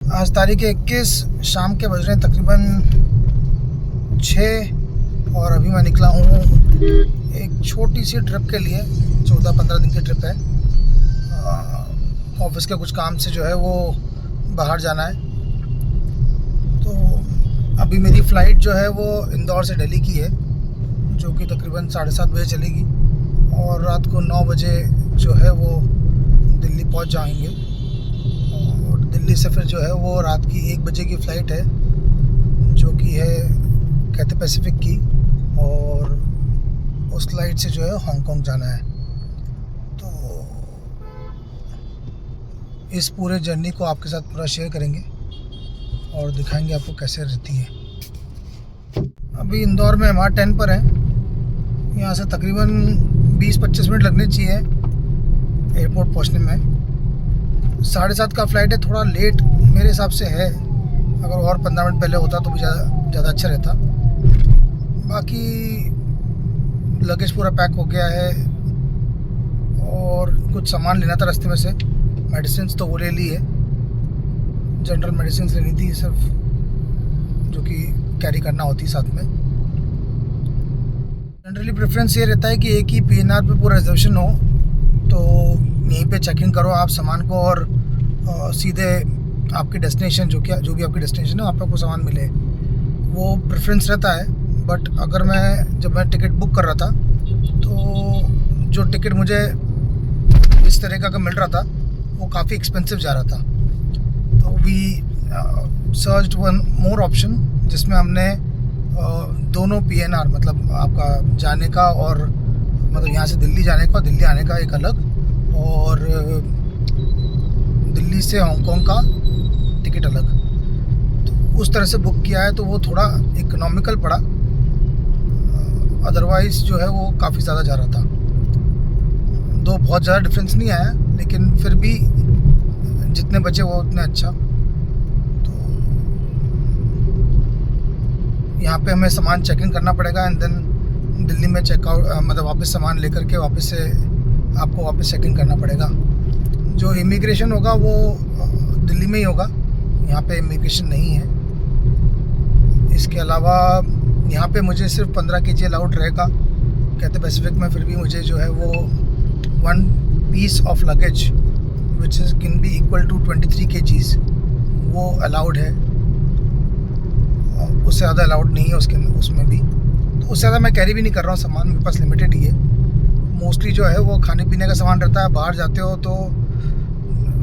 आज तारीख 21 शाम के बज रहे हैं तकरीबन 6 और अभी मैं निकला हूँ एक छोटी सी ट्रिप के लिए। 14-15 दिन की ट्रिप है। ऑफिस के कुछ काम से जो है वो बाहर जाना है। तो अभी मेरी फ़्लाइट जो है वो इंदौर से दिल्ली की है, जो कि तकरीबन 7:30 बजे चलेगी और रात को 9 बजे जो है वो दिल्ली पहुंच जाएंगे। और दिल्ली से फिर जो है वो रात की 1 बजे की फ़्लाइट है, जो कि है कैथे पैसिफिक की, और उस फ्लाइट से जो है हांगकांग जाना है। तो इस पूरे जर्नी को आपके साथ पूरा शेयर करेंगे और दिखाएंगे आपको कैसे रहती है। अभी इंदौर में MR10 पर है। यहाँ से तकरीबन 20-25 मिनट लगने चाहिए एयरपोर्ट पहुँचने में। 7:30 का फ़्लाइट है, थोड़ा लेट मेरे हिसाब से है। अगर और 15 मिनट पहले होता तो भी ज़्यादा अच्छा रहता। बाकी लगेज पूरा पैक हो गया है और कुछ सामान लेना था रास्ते में से। मेडिसिन तो वो ले ली है, जनरल मेडिसिन लेनी थी सिर्फ, जो कि कैरी करना होती है साथ में। जनरली प्रेफरेंस ये रहता है कि एक ही PNR पे पूरा रिजर्वेशन हो, तो यहीं पे चेक इन करो आप सामान को और सीधे आपकी डेस्टिनेशन जो भी आपकी डेस्टिनेशन है वहाँ पे आपको सामान मिले, वो प्रेफरेंस रहता है। बट अगर जब मैं टिकट बुक कर रहा था तो जो टिकट मुझे इस तरह का मिल रहा था वो काफ़ी एक्सपेंसिव जा रहा था। तो we searched one more option, जिसमें हमने दोनों PNR, मतलब आपका जाने का और मतलब यहाँ से दिल्ली जाने का, दिल्ली आने का एक अलग, और दिल्ली से हांगकांग का टिकट अलग, तो उस तरह से बुक किया है। तो वो थोड़ा इकोनॉमिकल पड़ा, अदरवाइज़ जो है वो काफ़ी ज़्यादा जा रहा था। दो बहुत ज़्यादा डिफरेंस नहीं आया, लेकिन फिर भी जितने बचे वो उतने अच्छा। तो यहाँ पे हमें सामान चेक इन करना पड़ेगा एंड देन दिल्ली में चेकआउट, मतलब वापस सामान लेकर के वापस से आपको वापस चेक इन करना पड़ेगा। जो इमिग्रेशन होगा वो दिल्ली में ही होगा, यहाँ पे इमिग्रेशन नहीं है। इसके अलावा यहाँ पे मुझे सिर्फ 15 kg अलाउड रहेगा कैथे पैसिफिक में। फिर भी मुझे जो है वो 1 piece of luggage which is can be equal to 23 kgs वो अलाउड है। उससे ज़्यादा अलाउड नहीं है उसमें भी। तो उससे ज़्यादा मैं कैरी भी नहीं कर रहा हूँ, सामान मेरे पास लिमिटेड ही है। मोस्टली जो है वो खाने पीने का सामान रहता है। बाहर जाते हो तो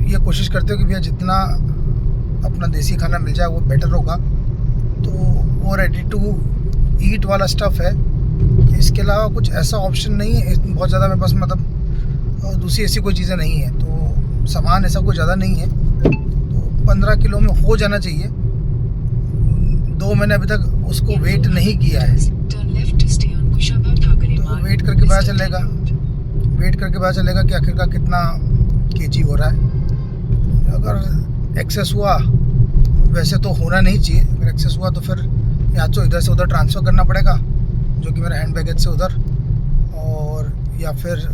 ये कोशिश करते हो कि भैया जितना अपना देसी खाना मिल जाए वो बेटर होगा। तो वो रेडी टू ईट वाला स्टफ़ है। इसके अलावा कुछ ऐसा ऑप्शन नहीं है बहुत ज़्यादा मेरे पास, मतलब दूसरी ऐसी कोई चीज़ें नहीं है। तो सामान ऐसा कोई ज़्यादा नहीं है, तो 15 किलो में हो जाना चाहिए। 2 मैंने अभी तक उसको वेट नहीं किया है, तो वेट करके पता चलेगा कि आखिरकार कितना kg हो रहा है। अगर एक्सेस हुआ, वैसे तो होना नहीं चाहिए, अगर एक्सेस हुआ तो फिर या तो इधर से उधर ट्रांसफ़र करना पड़ेगा, जो कि मेरा हैंड बैगेज से उधर, और या फिर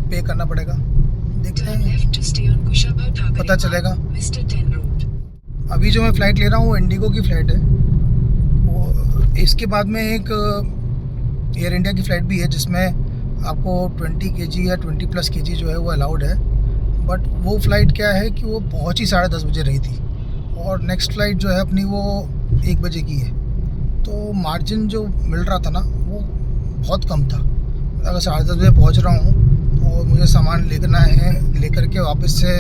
पे करना पड़ेगा। देखते हैं, पता चलेगा। अभी जो मैं फ़्लाइट ले रहा हूँ वो इंडिगो की फ़्लाइट है। वो इसके बाद में एक एयर इंडिया की फ़्लाइट भी है, जिसमें आपको 20 kg या 20+ kg जो है वो अलाउड है। बट वो फ़्लाइट क्या है कि वो पहुँची 10:30 बजे रही थी, और नेक्स्ट फ़्लाइट जो है अपनी वो 1 बजे की है। तो मार्जिन जो मिल रहा था ना वो बहुत कम था। अगर 10:30 बजे पहुँच रहा हूँ और मुझे सामान लेकर के वापस से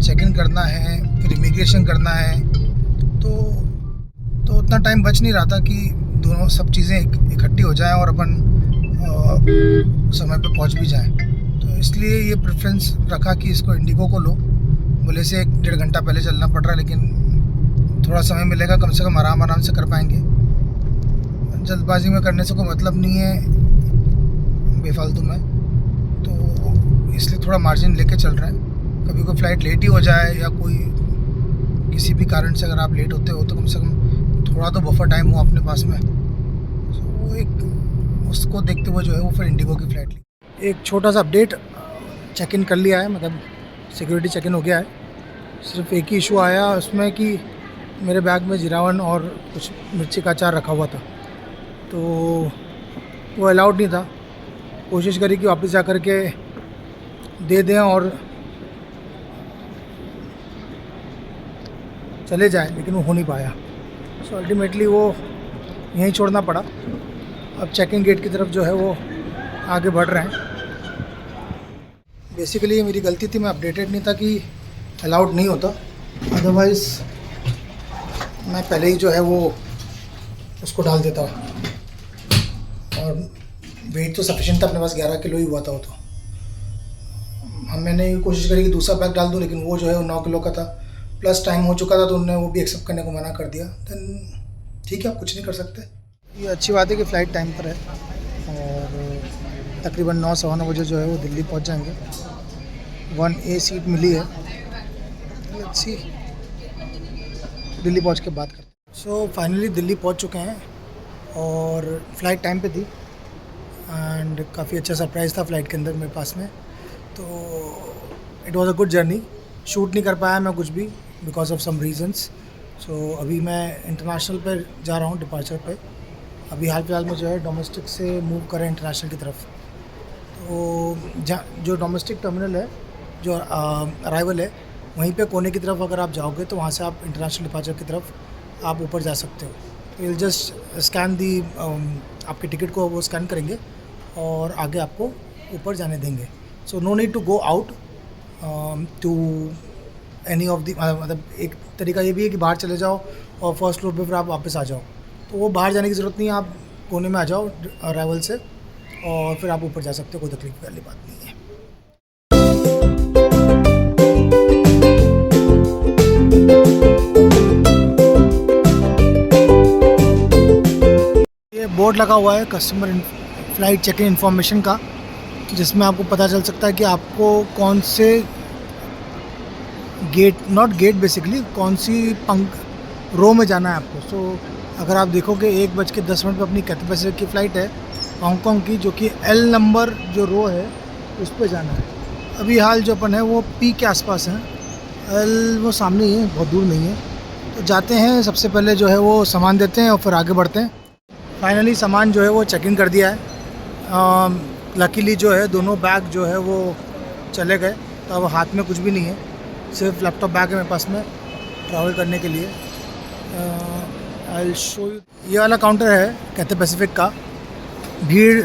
चेक इन करना है, फिर इमिग्रेशन करना है, तो उतना टाइम बच नहीं रहा था कि दोनों सब चीज़ें इकट्ठी हो जाएं और अपन समय पे पहुंच भी जाएं। तो इसलिए ये प्रेफरेंस रखा कि इसको इंडिगो को लो। बोले से 1-1.5 घंटा पहले चलना पड़ रहा है, लेकिन थोड़ा समय मिलेगा, कम से कम आराम से कर पाएंगे। जल्दबाजी में करने से कोई मतलब नहीं है बेफालतू में, तो इसलिए थोड़ा मार्जिन लेके चल रहे हैं। कभी कोई फ़्लाइट लेट ही हो जाए या कोई किसी भी कारण से अगर आप लेट होते हो तो कम से कम थोड़ा तो बफर टाइम हो अपने पास में। वो उसको देखते हुए जो है वो फिर इंडिगो की फ़्लाइट ली। एक छोटा सा अपडेट, चेक इन कर लिया है, मतलब सिक्योरिटी चेक इन हो गया है। सिर्फ एक ही इशू आया उसमें कि मेरे बैग में जीरावन और कुछ मिर्ची का अचार रखा हुआ था, तो वो अलाउड नहीं था। कोशिश करी कि वापस जा कर के दे दें और चले जाए, लेकिन वो हो नहीं पाया। सो अल्टीमेटली वो यहीं छोड़ना पड़ा। अब चेकिंग गेट की तरफ जो है वो आगे बढ़ रहे हैं। बेसिकली ये मेरी गलती थी, मैं अपडेटेड नहीं था कि अलाउड नहीं होता, अदरवाइज़ मैं पहले ही जो है वो उसको डाल देता। और वेट तो सफिशिएंट था, अपने पास 11 किलो ही हुआ था वो। तो मैंने कोशिश करी कि दूसरा बैग डाल दूँ, लेकिन वो जो है वो 9 किलो का था, प्लस टाइम हो चुका था, तो उन्होंने वो भी एक्सेप्ट करने को मना कर दिया। देन ठीक है, आप कुछ नहीं कर सकते। ये अच्छी बात है कि फ़्लाइट टाइम पर है और तकरीबन 9 सवा 9 बजे जो है वो दिल्ली पहुंच जाएंगे। 1A सीट मिली है, लेट्स सी दिल्ली पहुंच के बात करते हैं। सो फाइनली दिल्ली पहुंच चुके हैं और फ़्लाइट टाइम पे थी एंड काफ़ी अच्छा सरप्राइज़ था फ़्लाइट के अंदर मेरे पास में। तो it was a good journey. Shoot नहीं कर पाया मैं कुछ भी बिकॉज ऑफ सम रीजंस। सो अभी मैं इंटरनेशनल पर जा रहा हूँ, डिपार्चर पे। अभी हाल फिलहाल में जो है डोमेस्टिक से मूव करें इंटरनेशनल की तरफ। तो जो डोमेस्टिक टर्मिनल है, जो अराइवल है, वहीं पे कोने की तरफ अगर आप जाओगे तो वहाँ से आप इंटरनेशनल डिपार्चर की तरफ आप ऊपर जा सकते हो। तो विल जस्ट स्कैन दी आपके टिकट को वो स्कैन करेंगे और आगे आपको ऊपर जाने देंगे। So no need to go out to any of the, मतलब एक तरीका ये भी है कि बाहर चले जाओ और फर्स्ट फ्लोर पे फिर आप वापस आ जाओ। तो वो बाहर जाने की ज़रूरत नहीं है, आप कोने में आ जाओ अराइवल से और फिर आप ऊपर जा सकते हो, कोई तकलीफ वाली बात नहीं है। ये बोर्ड लगा हुआ है customer flight check in information का, जिसमें आपको पता चल सकता है कि आपको कौन से गेट, नॉट गेट बेसिकली, कौन सी रो में जाना है आपको। सो अगर आप देखोगे 1:10 पर अपनी कैथे पैसिफिक की फ़्लाइट है हांगकॉन्ग की, जो कि L नंबर जो रो है उस पर जाना है। अभी हाल जो अपन है वो P के आसपास है, L वो सामने ही है, बहुत दूर नहीं है। तो जाते हैं, सबसे पहले जो है वो सामान देते हैं और फिर आगे बढ़ते हैं। फाइनली सामान जो है वो चेक इन कर दिया है। लकीली जो है दोनों बैग जो है वो चले गए, तो अब हाथ में कुछ भी नहीं है, सिर्फ लैपटॉप बैग है मेरे पास में ट्रैवल करने के लिए। आई शो यू, ये वाला काउंटर है कैथे पैसिफिक का। भीड़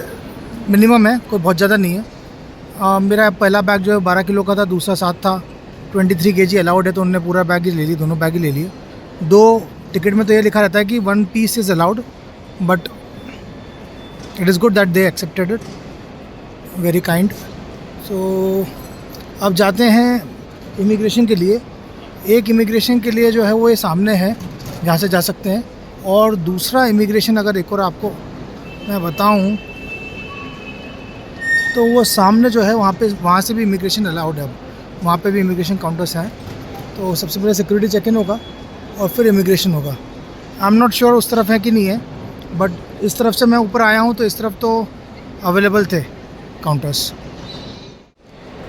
मिनिमम है, कोई बहुत ज़्यादा नहीं है। मेरा पहला बैग जो है 12 किलो का था, दूसरा 7 था। 23 kg अलाउड है, तो उन्होंने पूरा बैग ही ले लिया, दोनों बैग ही ले लिए। 2 टिकट में तो ये लिखा रहता है कि 1 piece is allowed, but it is good that they accepted it, very kind. So अब जाते हैं इमिग्रेशन के लिए। एक इमिग्रेशन के लिए जो है वो ये सामने है, जहाँ से जा सकते हैं, और दूसरा इमिग्रेशन अगर एक और आपको मैं बताऊं तो वो सामने जो है वहाँ से भी इमिग्रेशन अलाउड है। अब वहाँ पे भी इमिग्रेशन काउंटर्स हैं। तो सबसे पहले सिक्योरिटी चेक इन होगा और फिर इमिग्रेशन होगा। आई एम नॉट श्योर उस तरफ है कि नहीं है, बट इस तरफ से मैं ऊपर आया हूँ तो इस तरफ तो अवेलेबल थे काउंटर्स।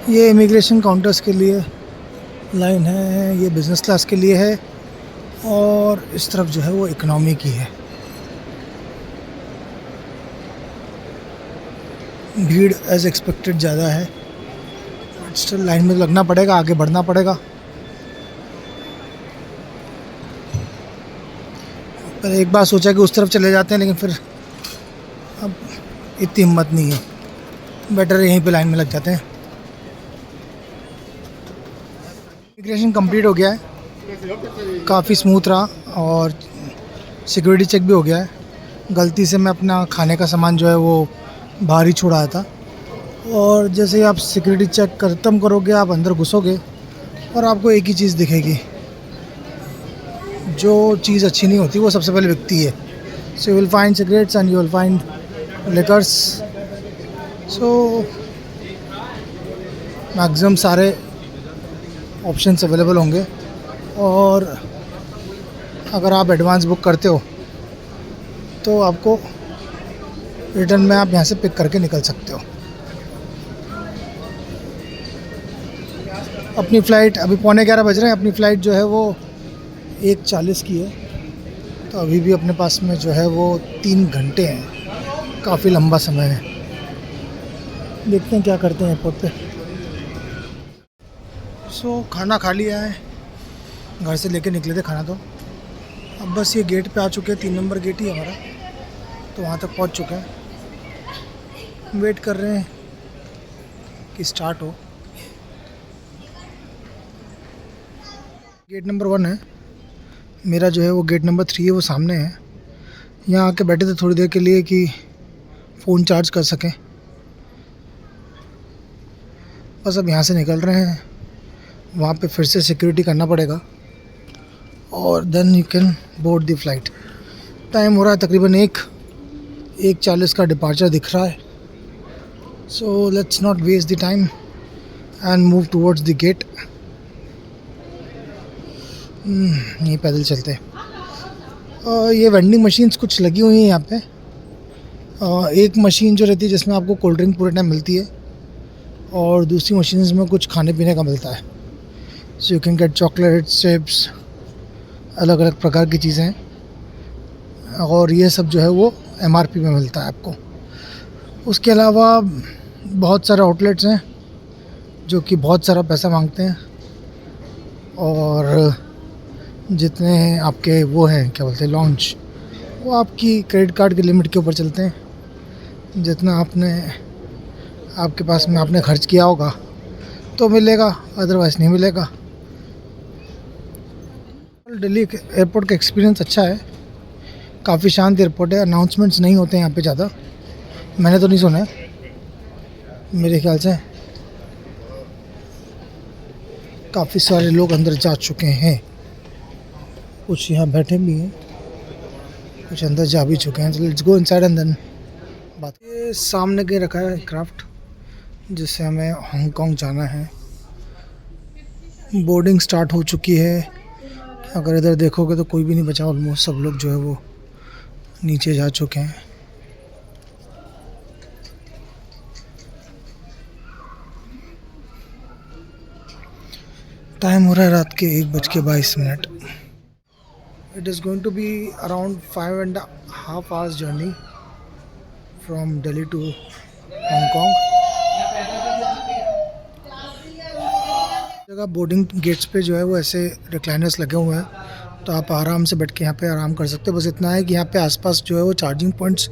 ये इमिग्रेशन काउंटर्स के लिए लाइन है, ये बिज़नेस क्लास के लिए है, और इस तरफ जो है वो इकोनॉमी की है। भीड़ एज एक्सपेक्टेड ज़्यादा है, बट स्टिल लाइन में लगना पड़ेगा, आगे बढ़ना पड़ेगा। पर एक बार सोचा कि उस तरफ चले जाते हैं, लेकिन फिर अब इतनी हिम्मत नहीं है, बेटर यहीं पे लाइन में लग जाते हैं। इमिग्रेशन कंप्लीट हो गया है, काफ़ी स्मूथ रहा और सिक्योरिटी चेक भी हो गया है। गलती से मैं अपना खाने का सामान जो है वो बाहर ही छोड़ाया था, और जैसे ही आप सिक्योरिटी चेक ख़त्म करोगे, आप अंदर घुसोगे और आपको एक ही चीज़ दिखेगी, जो चीज़ अच्छी नहीं होती वो सबसे पहले बिकती है। So you will find cigarettes and you will find liquors. So maximum सारे ऑप्शंस अवेलेबल होंगे, और अगर आप एडवांस बुक करते हो तो आपको रिटर्न में आप यहाँ से पिक करके निकल सकते हो। अपनी फ़्लाइट अभी 11:15 बज रहे हैं। अपनी फ़्लाइट जो है वो 1:40 की है, तो अभी भी अपने पास में जो है वो 3 घंटे हैं, काफ़ी लंबा समय है। देखते हैं क्या करते हैं एयरपोर्ट पे। खाना खा लिया है, घर से लेके निकले थे खाना, तो अब बस ये गेट पे आ चुके हैं। 3 नंबर गेट ही हमारा, तो वहाँ तक पहुँच चुके हैं। वेट कर रहे हैं कि स्टार्ट हो। गेट नंबर 1 है मेरा, जो है वो गेट नंबर 3 है, वो सामने है। यहाँ आके बैठे थे थोड़ी देर के लिए कि फ़ोन चार्ज कर सकें। बस अब यहाँ से निकल रहे हैं, वहाँ पे फिर से सिक्योरिटी करना पड़ेगा और then you can board the flight. Time हो रहा है तकरीबन 1:40 का डिपार्चर दिख रहा है। So let's not waste the time and move towards the gate. यहीं पैदल चलते हैं। ये वेंडिंग मशीन्स कुछ लगी हुई हैं यहाँ पे। एक मशीन जो रहती है जिसमें आपको कोल्ड ड्रिंक पूरे टाइम मिलती है, और दूसरी मशीन्स में कुछ खाने पीने का मिलता है। So you can get chocolate, chips, अलग अलग प्रकार की चीज़ें हैं, और ये सब जो है वो MRP में मिलता है आपको। उसके अलावा बहुत सारे आउटलेट्स हैं जो कि बहुत सारा पैसा मांगते हैं, और जितने आपके वो हैं क्या बोलते हैं लॉन्च, वो आपकी क्रेडिट कार्ड की लिमिट के ऊपर चलते हैं। जितना आपके पास में आपने खर्च किया होगा तो मिलेगा, अदरवाइज़ नहीं मिलेगा। दिल्ली एयरपोर्ट का एक्सपीरियंस अच्छा है, काफ़ी शांत एयरपोर्ट है। अनाउंसमेंट्स नहीं होते हैं यहाँ पे ज़्यादा, मैंने तो नहीं सुना है। मेरे ख्याल से काफ़ी सारे लोग अंदर जा चुके हैं, कुछ यहाँ बैठे भी हैं, कुछ अंदर जा भी चुके हैं। तो let's go inside and then बात। ये सामने के रखा है क्राफ्ट, जिससे हमें हांगकांग जाना है। बोर्डिंग स्टार्ट हो चुकी है। अगर इधर देखोगे तो कोई भी नहीं बचा, ऑलमोस्ट सब लोग जो है वो नीचे जा चुके हैं। टाइम हो रहा है रात के 1:22। It is going to be around 5.5 hours journey from Delhi to Hong Kong. जगह बोर्डिंग गेट्स पे जो है वो ऐसे रिक्लाइनर्स लगे हुए हैं, तो आप आराम से बैठ के यहाँ पे आराम कर सकते हो। बस इतना है कि यहाँ पे आसपास जो है वो चार्जिंग पॉइंट्स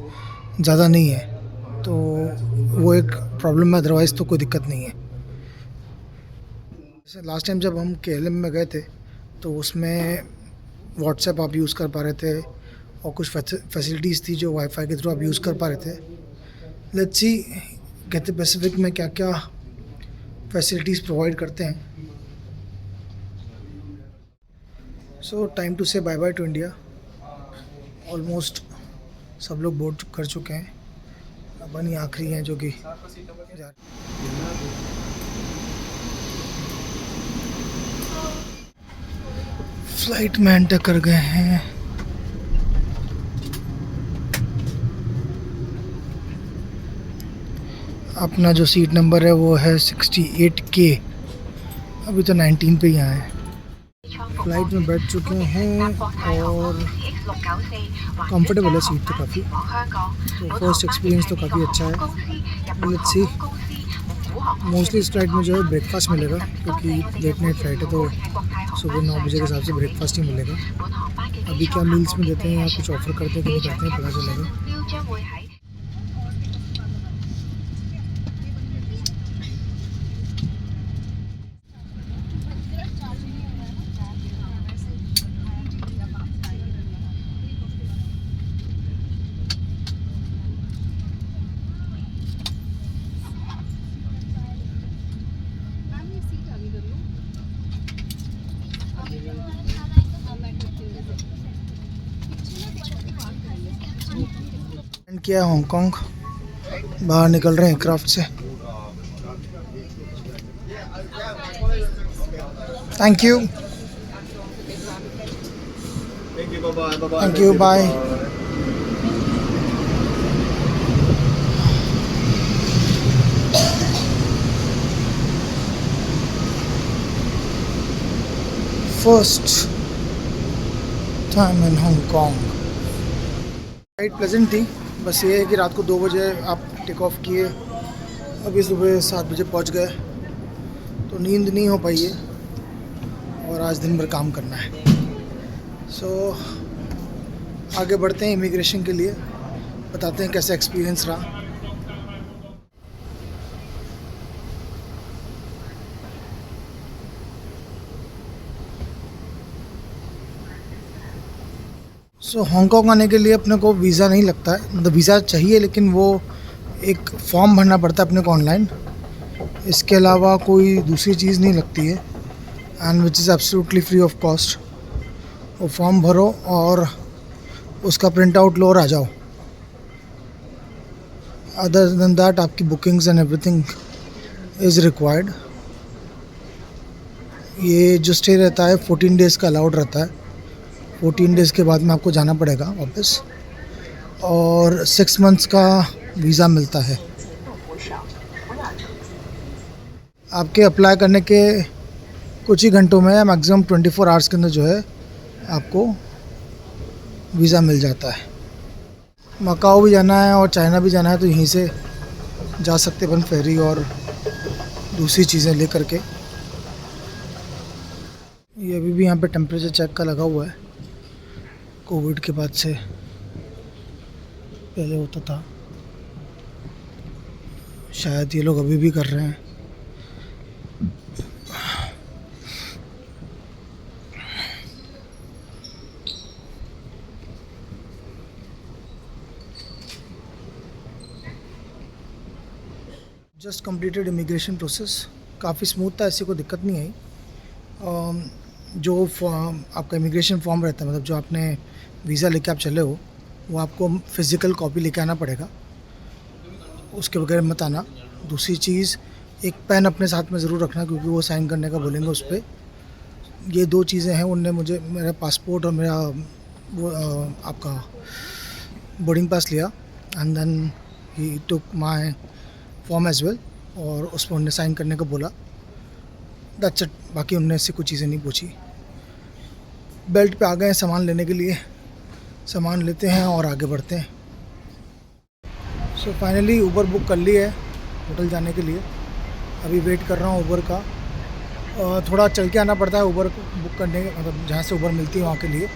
ज़्यादा नहीं है, तो वो एक प्रॉब्लम है, अदरवाइज़ तो कोई दिक्कत नहीं है। जैसे लास्ट टाइम जब हम KLM में गए थे तो उसमें व्हाट्सएप आप यूज़ कर पा रहे थे, और कुछ फैसिलिटीज़ थी जो वाईफाई के थ्रू आप यूज़ कर पा रहे थे। लेट्स सी कैथे पैसिफिक में क्या क्या फैसिलिटीज़ प्रोवाइड करते हैं। So time to say bye bye to India. Almost सब लोग बोर्ड कर चुके हैं, अपन ही आखिरी हैं जो कि फ्लाइट में एंटर कर गए हैं। अपना जो सीट नंबर है वो है 68K। अभी तो 19 पे ही आए हैं। फ्लाइट में बैठ चुके हैं और कंफर्टेबल है सीट तो काफ़ी। तो फर्स्ट एक्सपीरियंस तो काफ़ी अच्छा है। लेट्स सी, मोस्टली इस फ्लाइट में जो है ब्रेकफास्ट मिलेगा, क्योंकि लेट नाइट फ्लाइट है, तो सुबह 9 बजे के हिसाब से ब्रेकफास्ट ही मिलेगा। अभी क्या मील्स में देते हैं या कुछ ऑफ़र करते हैं कि नहीं करते हैं पता चलेगा। किया हांगकांग, बाहर निकल रहे हैं क्राफ्ट से। Thank you, thank you, bye. First time in Hong. Flight pleasant थी, बस ये है कि रात को 2 बजे आप टेक ऑफ किए, अभी सुबह 7 बजे पहुंच गए, तो नींद नहीं हो पाई है और आज दिन भर काम करना है। सो आगे बढ़ते हैं इमिग्रेशन के लिए, बताते हैं कैसा एक्सपीरियंस रहा। हांगकांग आने के लिए अपने को वीज़ा नहीं लगता है, मतलब वीज़ा चाहिए लेकिन वो एक फॉर्म भरना पड़ता है अपने को ऑनलाइन। इसके अलावा कोई दूसरी चीज़ नहीं लगती है, and which is absolutely free of cost. वो फॉर्म भरो और उसका प्रिंट आउट लो और आ जाओ। अदर देन दैट आपकी bookings and everything is required. ये जो स्टे रहता है 14 डेज़ का अलाउड रहता है। 14 डेज़ के बाद में आपको जाना पड़ेगा वापस, और 6 मंथ्स का वीज़ा मिलता है। आपके अप्लाई करने के कुछ ही घंटों में, मैक्सिमम 24 आवर्स के अंदर जो है आपको वीज़ा मिल जाता है। मकाओ भी जाना है और चाइना भी जाना है तो यहीं से जा सकते अपन फेरी और दूसरी चीज़ें ले करके। ये अभी भी यहाँ पे टेम्परेचर चेक का लगा हुआ है, कोविड के बाद से पहले होता था, शायद ये लोग अभी भी कर रहे हैं। जस्ट कंप्लीटेड इमिग्रेशन प्रोसेस, काफ़ी स्मूथ था, ऐसी कोई दिक्कत नहीं आई। जो फॉर्म आपका इमिग्रेशन फॉर्म रहता है, मतलब जो आपने वीज़ा लेके आप चले हो, वो आपको फ़िज़िकल कॉपी लेके आना पड़ेगा, उसके बगैर मत आना। दूसरी चीज़, एक पेन अपने साथ में ज़रूर रखना क्योंकि वो साइन करने का बोलेंगे उस पर। ये 2 चीज़ें हैं। उनने मुझे मेरा पासपोर्ट और मेरा वो आपका बोर्डिंग पास लिया, and then he took my form as well, और उस पर उन्होंने साइन करने को बोला। दैट्स इट, बाकी उनने ऐसी कोई चीज़ें नहीं पूछी। बेल्ट पे आ गए हैं सामान लेने के लिए, सामान लेते हैं और आगे बढ़ते हैं। सो फाइनली ऊबर बुक कर ली है होटल जाने के लिए, अभी वेट कर रहा हूँ ऊबर का। थोड़ा चल के आना पड़ता है ऊबर बुक करने, मतलब जहाँ से ऊबर मिलती है वहाँ के लिए।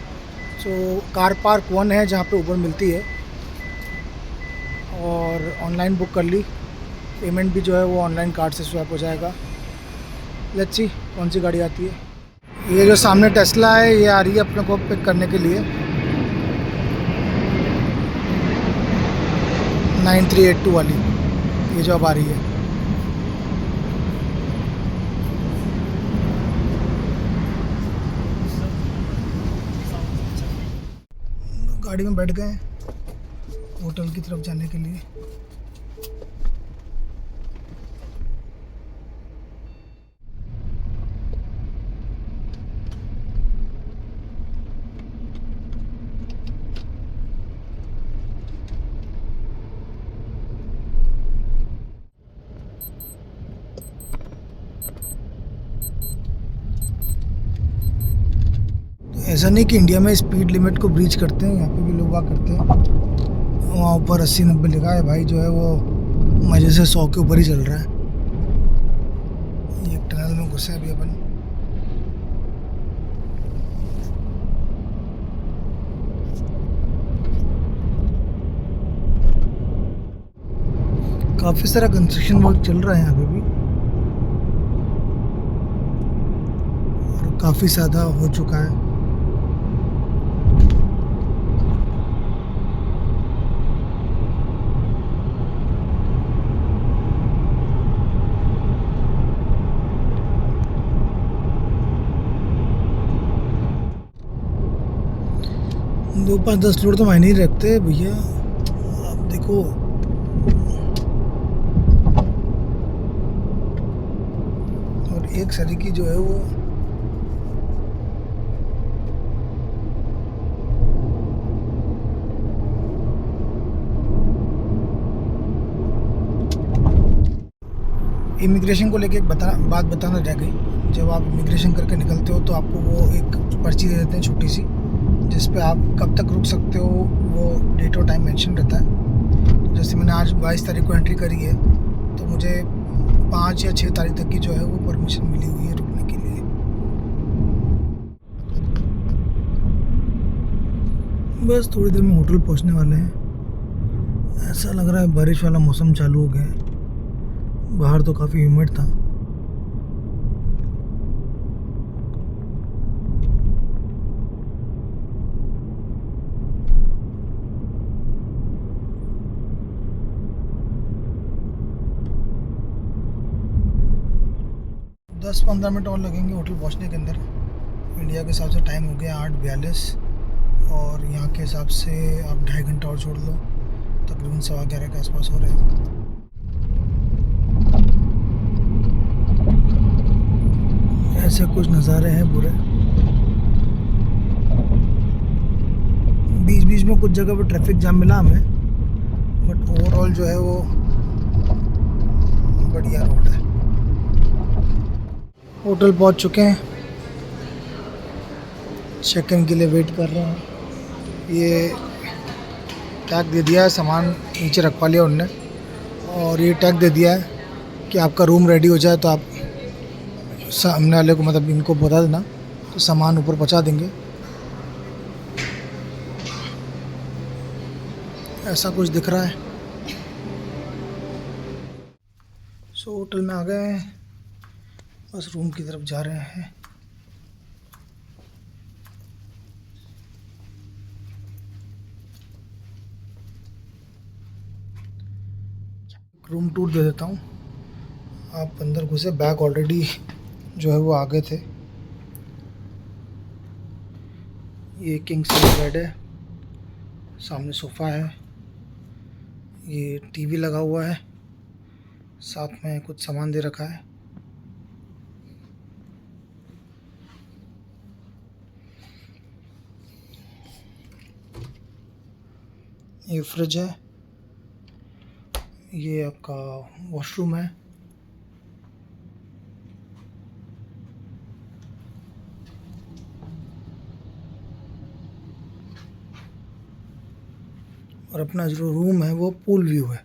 सो कार पार्क 1 है जहाँ पे ऊबर मिलती है, और ऑनलाइन बुक कर ली। पेमेंट भी जो है वो ऑनलाइन कार्ड से स्वैप हो जाएगा। लेट्स सी कौन सी गाड़ी आती है। ये जो सामने टेस्ला है, ये आ रही है अपने को पिक करने के लिए, 9382 वाली, ये जो अब आ रही है। गाड़ी में बैठ गए होटल की तरफ जाने के लिए। ऐसा नहीं कि इंडिया में स्पीड लिमिट को ब्रीच करते हैं, यहाँ पे भी लोग करते हैं। वहाँ ऊपर 80-90 लिखा है, भाई जो है वो मज़े से 100 के ऊपर ही चल रहा है। ये टनल में घुसे अभी अपन। काफ़ी सारा कंस्ट्रक्शन वर्क चल रहा है यहाँ पे भी, और काफ़ी ज़्यादा हो चुका है। दो 5-10 फ्लोर तो मायने ही रखते हैं भैया। आप देखो, और एक सरीकी जो है वो इमिग्रेशन को लेके एक बात बताना रह गई। जब आप इमिग्रेशन करके निकलते हो तो आपको वो एक पर्ची दे देते हैं छोटी सी, जिस पे आप कब तक रुक सकते हो वो डेट और टाइम मेंशन रहता है। तो जैसे मैंने आज 22 तारीख को एंट्री करी है, तो मुझे 5 या 6 तारीख तक की जो है वो परमिशन मिली हुई है रुकने के लिए। बस थोड़ी देर में होटल पहुंचने वाले हैं। ऐसा लग रहा है बारिश वाला मौसम चालू हो गया है। बाहर तो काफ़ी ह्यूमिड था। दस 15 मिनट और लगेंगे होटल पहुंचने के अंदर। इंडिया के हिसाब से टाइम हो गया 8:42 और यहाँ के हिसाब से आप 2.5 घंटा और छोड़ लो, तकरीबन 11:15 के आसपास हो रहे हैं। ऐसे कुछ नज़ारे हैं बुरे। बीच बीच में कुछ जगह पर ट्रैफिक जाम मिला हमें, बट ओवरऑल जो है वो बढ़िया रोड है। होटल पहुंच चुके हैं, चेक इन के लिए वेट कर रहे हैं। ये टैग दे दिया है, सामान नीचे रखवा लिया उनने, और ये टैग दे दिया है कि आपका रूम रेडी हो जाए तो आप सामने वाले को, मतलब इनको बता देना, तो सामान ऊपर पहुंचा देंगे। ऐसा कुछ दिख रहा है। सो होटल में आ गए हैं, बस रूम की तरफ जा रहे हैं। रूम टूर दे देता हूँ। आप अंदर घुसे, बैग ऑलरेडी जो है वो आ गए थे। ये किंग साइज बेड है, सामने सोफ़ा है, ये टीवी लगा हुआ है, साथ में कुछ सामान दे रखा है। ये फ्रिज है, ये आपका वॉशरूम है, और अपना जो रूम है वो पूल व्यू है।